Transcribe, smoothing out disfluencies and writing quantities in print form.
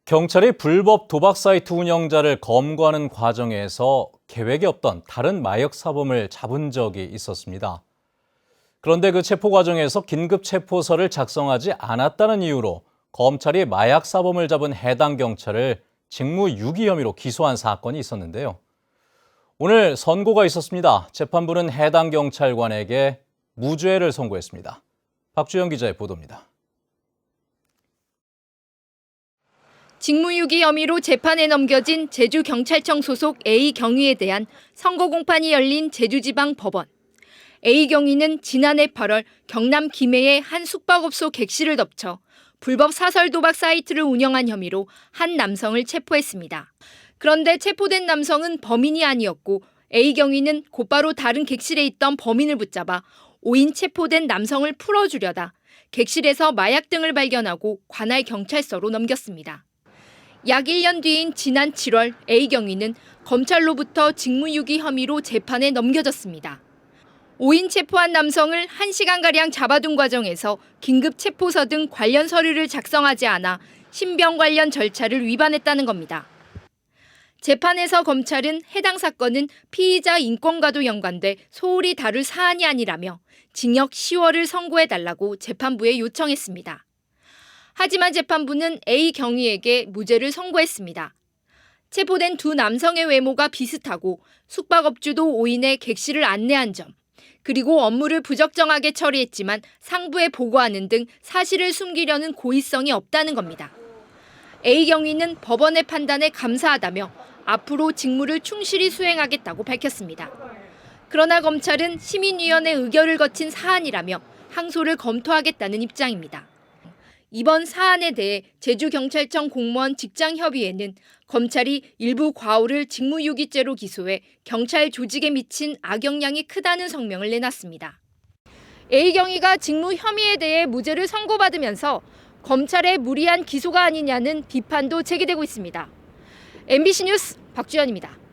경찰이 불법 도박 사이트 운영자를 검거하는 과정에서 계획이 없던 다른 마약 사범을 잡은 적이 있었습니다. 그런데 그 체포 과정에서 긴급 체포서를 작성하지 않았다는 이유로 검찰이 마약 사범을 잡은 해당 경찰을 직무유기 혐의로 기소한 사건이 있었는데요. 오늘 선고가 있었습니다. 재판부는 해당 경찰관에게 무죄를 선고했습니다. 박주영 기자의 보도입니다. 직무유기 혐의로 재판에 넘겨진 제주경찰청 소속 A 경위에 대한 선고 공판이 열린 제주지방법원. A 경위는 지난해 8월 경남 김해의 한 숙박업소 객실을 덮쳐 불법 사설 도박 사이트를 운영한 혐의로 한 남성을 체포했습니다. 그런데 체포된 남성은 범인이 아니었고 A 경위는 곧바로 다른 객실에 있던 범인을 붙잡아 오인 체포된 남성을 풀어주려다 객실에서 마약 등을 발견하고 관할 경찰서로 넘겼습니다. 약 1년 뒤인 지난 7월 A 경위는 검찰로부터 직무유기 혐의로 재판에 넘겨졌습니다. 오인 체포한 남성을 1시간가량 잡아둔 과정에서 긴급 체포서 등 관련 서류를 작성하지 않아 신병 관련 절차를 위반했다는 겁니다. 재판에서 검찰은 해당 사건은 피의자 인권과도 연관돼 소홀히 다룰 사안이 아니라며 징역 10월을 선고해달라고 재판부에 요청했습니다. 하지만 재판부는 A 경위에게 무죄를 선고했습니다. 체포된 두 남성의 외모가 비슷하고 숙박업주도 오인의 객실을 안내한 점, 그리고 업무를 부적정하게 처리했지만 상부에 보고하는 등 사실을 숨기려는 고의성이 없다는 겁니다. A 경위는 법원의 판단에 감사하다며 앞으로 직무를 충실히 수행하겠다고 밝혔습니다. 그러나 검찰은 시민위원회 의결을 거친 사안이라며 항소를 검토하겠다는 입장입니다. 이번 사안에 대해 제주경찰청 공무원 직장협의회는 검찰이 일부 과오를 직무유기죄로 기소해 경찰 조직에 미친 악영향이 크다는 성명을 내놨습니다. A 경위가 직무 혐의에 대해 무죄를 선고받으면서 검찰의 무리한 기소가 아니냐는 비판도 제기되고 있습니다. MBC 뉴스 박주연입니다.